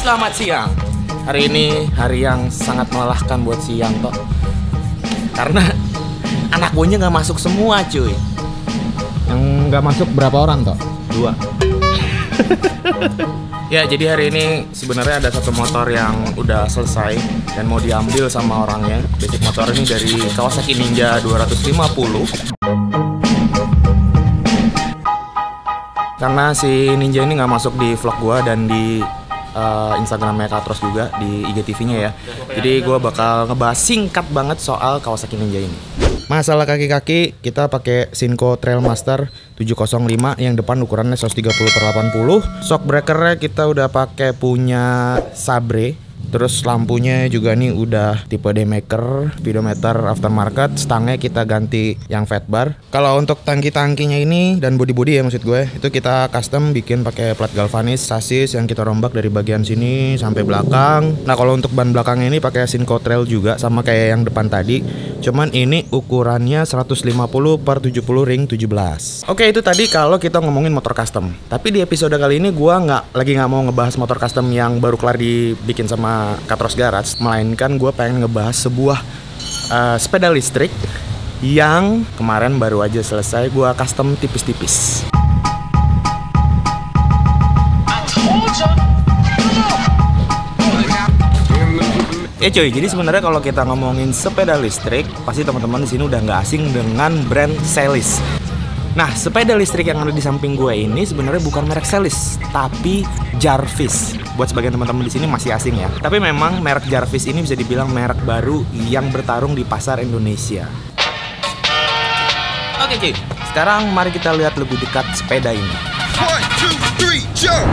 Selamat siang. Hari ini hari yang sangat melelahkan buat si Yanto. Karena anak buahnya nggak masuk semua, cuy. Yang nggak masuk berapa orang toh? 2. Ya, jadi hari ini sebenarnya ada satu motor yang udah selesai dan mau diambil sama orangnya. Basic motor ini dari Kawasaki Ninja 250. Karena si Ninja ini nggak masuk di vlog gua dan di Instagramnya Katros juga, di IGTV-nya ya. Jadi gua bakal ngebahas singkat banget soal Kawasaki Ninja ini. Masalah kaki-kaki, kita pakai Shinko Trailmaster 705 yang depan ukurannya 130/80. Shock breakernya kita udah pakai punya Sabre. Terus lampunya juga nih udah tipe D-Maker, speedometer aftermarket, stangnya kita ganti yang fat bar. Kalau untuk tangki-tangkinya ini dan body-body ya maksud gue, itu kita custom bikin pakai plat galvanis sasis yang kita rombak dari bagian sini sampai belakang. Nah, kalau untuk ban belakangnya ini pakai Shinko Trail juga sama kayak yang depan tadi. Cuman ini ukurannya 150/70 ring 17. Oke, itu tadi kalau kita ngomongin motor custom. Tapi di episode kali ini gua nggak mau ngebahas motor custom yang baru kelar dibikin sama Katros Garage, melainkan gue pengen ngebahas sebuah sepeda listrik yang kemarin baru aja selesai gue custom tipis-tipis. Ya cuy, jadi sebenarnya kalau kita ngomongin sepeda listrik, pasti teman-teman di sini udah nggak asing dengan brand Celis. Nah, sepeda listrik yang ada di samping gue ini sebenarnya bukan merek Celis, tapi Jarvis. Buat sebagian teman-teman di sini masih asing ya. Tapi memang merek Jarvis ini bisa dibilang merek baru yang bertarung di pasar Indonesia. Oke cuy, sekarang mari kita lihat lebih dekat sepeda ini. 1, 2, 3, jump!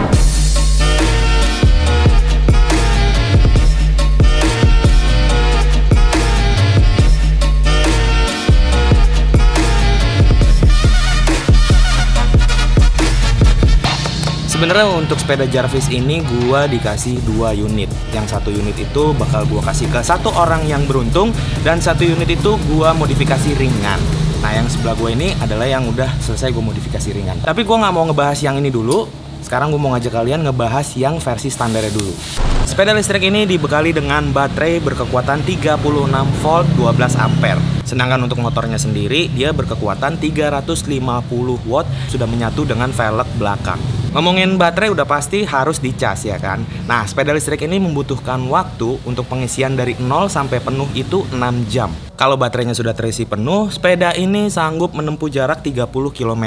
Sebenarnya untuk sepeda Jarvis ini gua dikasih 2 unit. Yang 1 unit itu bakal gua kasih ke 1 orang yang beruntung, dan 1 unit itu gua modifikasi ringan. Nah, yang sebelah gua ini adalah yang udah selesai gua modifikasi ringan. Tapi gua nggak mau ngebahas yang ini dulu. Sekarang gua mau ngajak kalian ngebahas yang versi standarnya dulu. Sepeda listrik ini dibekali dengan baterai berkekuatan 36 volt 12 ampere. Sedangkan untuk motornya sendiri dia berkekuatan 350 watt, sudah menyatu dengan velg belakang. Ngomongin baterai udah pasti harus dicas ya kan. Nah, sepeda listrik ini membutuhkan waktu untuk pengisian dari 0 sampai penuh itu 6 jam. Kalau baterainya sudah terisi penuh, sepeda ini sanggup menempuh jarak 30 km.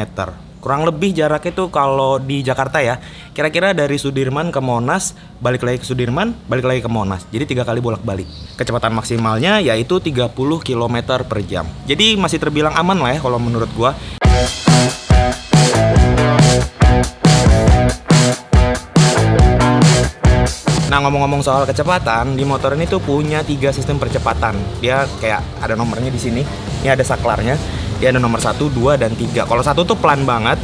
Kurang lebih jaraknya itu kalau di Jakarta ya, kira-kira dari Sudirman ke Monas, balik lagi ke Sudirman, balik lagi ke Monas. Jadi 3 kali bolak-balik. Kecepatan maksimalnya yaitu 30 km per jam. Jadi masih terbilang aman lah ya kalau menurut gua. Nah, ngomong-ngomong soal kecepatan, di motor ini tuh punya 3 sistem percepatan. Dia kayak ada nomornya di sini. Ini ada saklarnya. Dia ada nomor 1, 2, dan 3. Kalau 1 tuh pelan banget.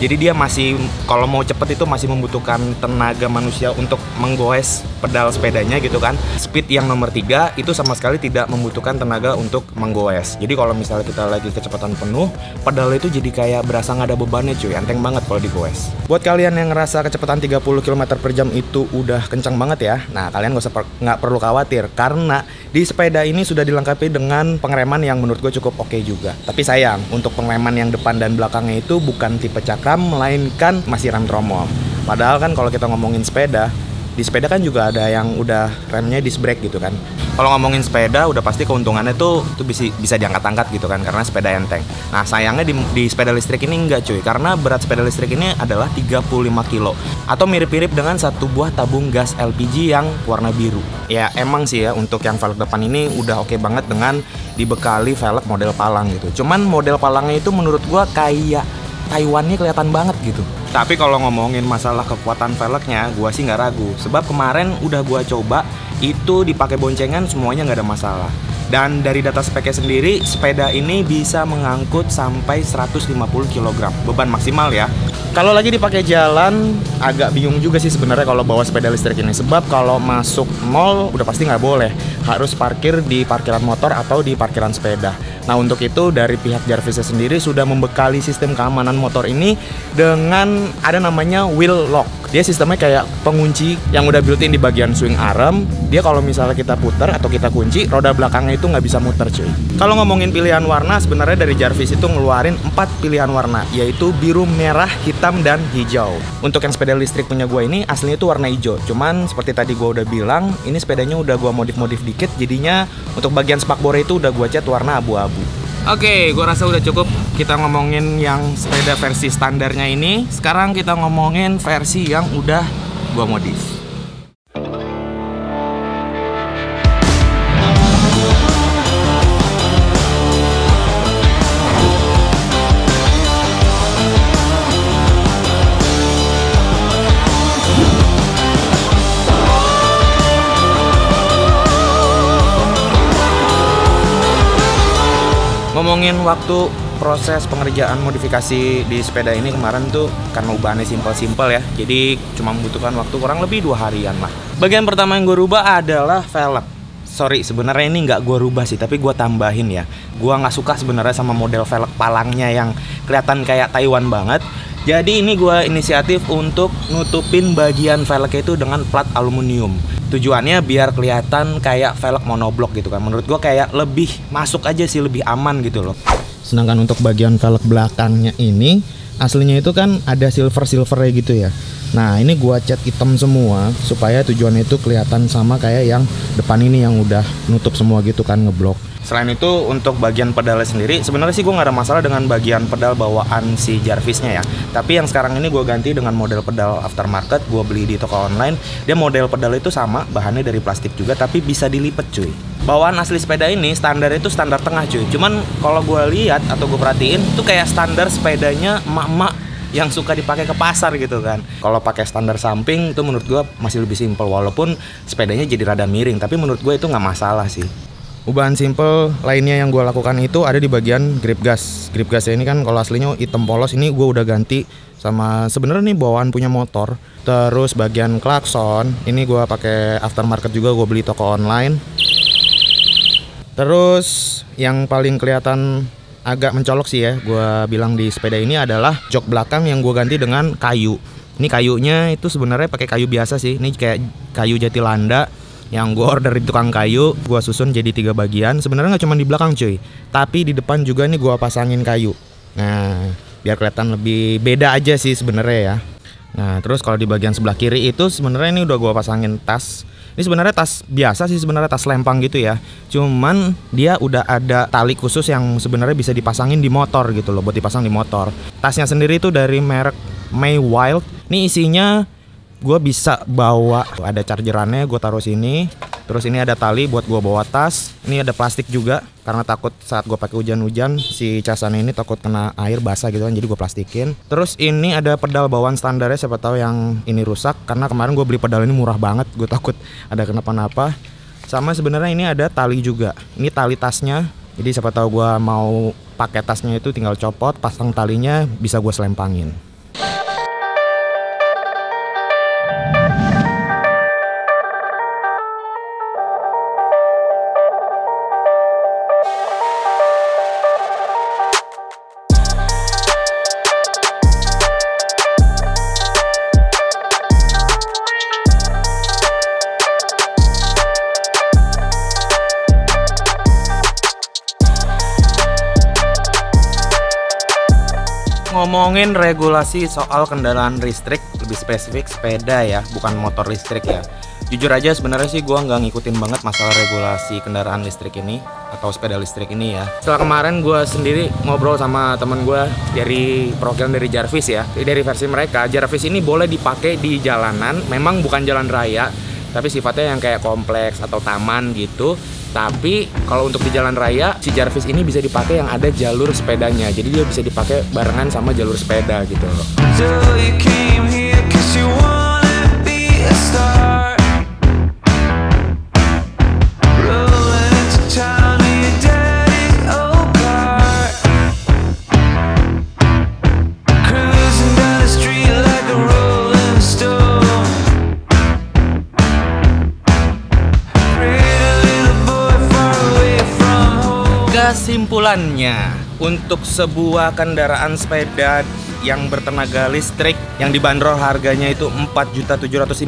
Jadi dia masih, kalau mau cepet itu masih membutuhkan tenaga manusia untuk menggoes pedal sepedanya gitu kan. Speed yang nomor 3 itu sama sekali tidak membutuhkan tenaga untuk menggoes. Jadi kalau misalnya kita lagi kecepatan penuh, pedal itu jadi kayak berasa nggak ada bebannya cuy. Enteng banget kalau digoes. Buat kalian yang ngerasa kecepatan 30 km per jam itu udah kencang banget ya, nah kalian nggak perlu khawatir. Karena di sepeda ini sudah dilengkapi dengan pengereman yang menurut gue cukup oke juga. Tapi sayang, untuk pengereman yang depan dan belakangnya itu bukan tipe cakram, melainkan masih rem tromol. Padahal kan kalau kita ngomongin sepeda, di sepeda kan juga ada yang udah remnya disc brake gitu kan. Kalau ngomongin sepeda udah pasti keuntungannya tuh bisa diangkat-angkat gitu kan, karena sepeda enteng. Nah, sayangnya di sepeda listrik ini enggak cuy, karena berat sepeda listrik ini adalah 35 kilo atau mirip-mirip dengan satu buah tabung gas LPG yang warna biru. Ya emang sih ya, untuk yang velg depan ini udah oke banget dengan dibekali velg model palang gitu. Cuman model palangnya itu menurut gua kayak Taiwannya kelihatan banget gitu. Tapi kalau ngomongin masalah kekuatan velgnya, gua sih nggak ragu. Sebab kemarin udah gua coba, itu dipakai boncengan semuanya nggak ada masalah. Dan dari data speknya sendiri, sepeda ini bisa mengangkut sampai 150 kg beban maksimal ya. Kalau lagi dipakai jalan, agak bingung juga sih sebenarnya kalau bawa sepeda listrik ini. Sebab kalau masuk mall udah pasti nggak boleh, harus parkir di parkiran motor atau di parkiran sepeda. Nah untuk itu dari pihak Jarvisnya sendiri sudah membekali sistem keamanan motor ini dengan ada namanya wheel lock. Dia sistemnya kayak pengunci yang udah built-in di bagian swing arm. Dia kalau misalnya kita putar atau kita kunci, roda belakangnya itu nggak bisa muter cuy. Kalau ngomongin pilihan warna, sebenarnya dari Jarvis itu ngeluarin 4 pilihan warna, yaitu biru, merah, hitam, dan hijau. Untuk yang sepeda listrik punya gue ini aslinya itu warna hijau. Cuman seperti tadi gue udah bilang, ini sepedanya udah gue modif-modif dikit, jadinya untuk bagian spakbor itu udah gue cat warna abu-abu. Oke, gue rasa udah cukup kita ngomongin yang sepeda versi standarnya ini. Sekarang kita ngomongin versi yang udah gue modif. Ngomongin waktu proses pengerjaan modifikasi di sepeda ini kemarin tuh karena ubahannya simpel-simpel ya, jadi cuma membutuhkan waktu kurang lebih 2 harian lah. Bagian pertama yang gue rubah adalah velg. Sorry, sebenarnya ini nggak gue rubah sih, tapi gue tambahin ya. Gue nggak suka sebenarnya sama model velg palangnya yang kelihatan kayak Taiwan banget. Jadi ini gue inisiatif untuk nutupin bagian velgnya itu dengan plat aluminium. Tujuannya biar kelihatan kayak velg monoblok gitu kan. Menurut gue kayak lebih masuk aja sih, lebih aman gitu loh. Sedangkan untuk bagian velg belakangnya ini aslinya itu kan ada silver-silvernya gitu ya. Nah ini gua cat hitam semua supaya tujuannya itu kelihatan sama kayak yang depan ini yang udah nutup semua gitu kan, ngeblok. Selain itu untuk bagian pedalnya sendiri sebenarnya sih gue nggak ada masalah dengan bagian pedal bawaan si Jarvisnya ya. Tapi yang sekarang ini gue ganti dengan model pedal aftermarket, gue beli di toko online. Dia model pedal itu sama, bahannya dari plastik juga tapi bisa dilipat cuy. Bawaan asli sepeda ini standar itu standar tengah cuy. Cuman kalau gue lihat atau gue perhatiin itu kayak standar sepedanya emak-emak yang suka dipakai ke pasar gitu kan. Kalau pakai standar samping itu menurut gue masih lebih simpel, walaupun sepedanya jadi rada miring, tapi menurut gue itu nggak masalah sih. Ubahan simple lainnya yang gue lakukan itu ada di bagian grip gas. Grip gasnya ini kan kalau aslinya hitam polos, ini gue udah ganti sama sebenarnya nih bawaan punya motor. Terus bagian klakson ini gue pakai aftermarket juga, gue beli toko online. Terus yang paling kelihatan agak mencolok sih ya, gue bilang di sepeda ini adalah jok belakang yang gue ganti dengan kayu. Ini kayunya itu sebenarnya pakai kayu biasa sih. Ini kayak kayu jati landa yang gue order di tukang kayu, gue susun jadi 3 bagian. Sebenarnya nggak cuma di belakang cuy, tapi di depan juga nih gue pasangin kayu. Nah, biar kelihatan lebih beda aja sih sebenarnya ya. Nah, terus kalau di bagian sebelah kiri itu sebenarnya ini udah gue pasangin tas. Ini sebenarnya tas biasa sih, sebenarnya tas lempang gitu ya. Cuman dia udah ada tali khusus yang sebenarnya bisa dipasangin di motor gitu loh, buat dipasang di motor. Tasnya sendiri itu dari merek May Wild. Ini isinya gue bisa bawa, ada chargerannya, gue taruh sini. Terus ini ada tali buat gue bawa tas. Ini ada plastik juga karena takut saat gue pakai hujan-hujan si casannya ini takut kena air basah gitu kan, jadi gue plastikin. Terus ini ada pedal bawaan standarnya, siapa tahu yang ini rusak karena kemarin gue beli pedal ini murah banget, gue takut ada kenapa-napa. Sama sebenarnya ini ada tali juga. Ini tali tasnya. Jadi siapa tahu gue mau pakai tasnya itu tinggal copot, pasang talinya, bisa gue selempangin. Ngomongin regulasi soal kendaraan listrik, lebih spesifik sepeda ya, bukan motor listrik ya. Jujur aja sebenarnya sih gue nggak ngikutin banget masalah regulasi kendaraan listrik ini atau sepeda listrik ini ya. Setelah kemarin gue sendiri ngobrol sama temen gue dari perwakilan dari Jarvis ya, dari versi mereka, Jarvis ini boleh dipakai di jalanan, memang bukan jalan raya, tapi sifatnya yang kayak kompleks atau taman gitu. Tapi kalau untuk di jalan raya, si Jarvis ini bisa dipakai yang ada jalur sepedanya. Jadi dia bisa dipakai barengan sama jalur sepeda gitu loh. kesimpulannya, untuk sebuah kendaraan sepeda yang bertenaga listrik yang dibanderol harganya itu 4.750.000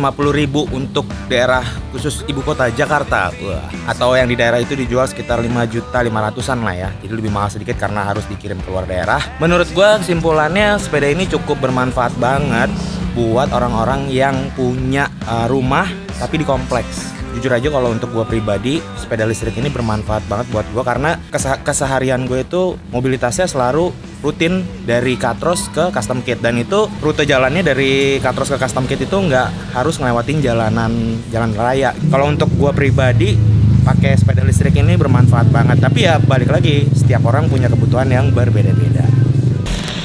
untuk daerah khusus ibu kota Jakarta. Wah, atau yang di daerah itu dijual sekitar 5.500.000-an lah ya. Jadi lebih mahal sedikit karena harus dikirim keluar daerah. Menurut gua kesimpulannya sepeda ini cukup bermanfaat banget buat orang-orang yang punya rumah tapi di kompleks. Jujur aja kalau untuk gue pribadi, sepeda listrik ini bermanfaat banget buat gue karena keseharian gue itu mobilitasnya selalu rutin dari Katros ke Custom Kit, dan itu rute jalannya dari Katros ke Custom Kit itu nggak harus ngelewatin jalan raya. Kalau untuk gue pribadi, pakai sepeda listrik ini bermanfaat banget. Tapi ya balik lagi, setiap orang punya kebutuhan yang berbeda-beda.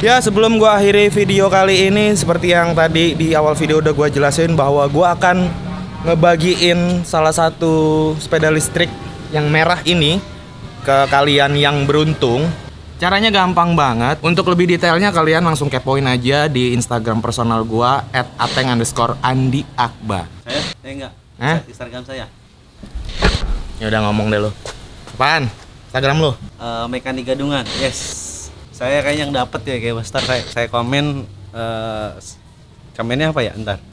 Ya, sebelum gue akhiri video kali ini, seperti yang tadi di awal video udah gue jelasin bahwa gue akan ngebagiin salah satu sepeda listrik yang merah ini ke kalian yang beruntung. Caranya gampang banget. Untuk lebih detailnya kalian langsung kepoin aja di Instagram personal gua @ateng_andiakba. Saya enggak. Instagram saya. Ya udah, ngomong deh lo. Apaan? Instagram lo? Mekanik Gadungan. Yes. Saya kayaknya yang dapet ya kayak Bastar. Saya komen komennya apa ya? Ntar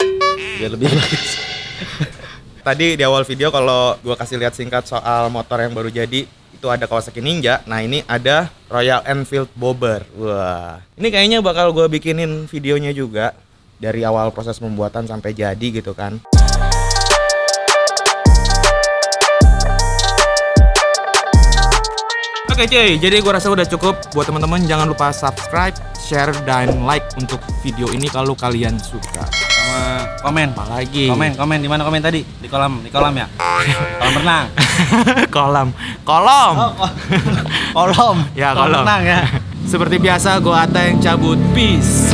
biar lebih bagus. Tadi di awal video kalau gua kasih lihat singkat soal motor yang baru jadi, itu ada Kawasaki Ninja. Nah, ini ada Royal Enfield Bobber. Wah, ini kayaknya bakal gua bikinin videonya juga dari awal proses pembuatan sampai jadi gitu kan. Oke cuy, jadi gue rasa udah cukup. Buat teman-teman jangan lupa subscribe, share, dan like untuk video ini kalau kalian suka. Sama komen. Apa lagi? Komen di mana komen tadi? Di kolam ya. Kolam renang. Kolom. Oh, kolom. Ya, kolam kolom. renang ya. Seperti biasa, gue Ateng cabut. Peace.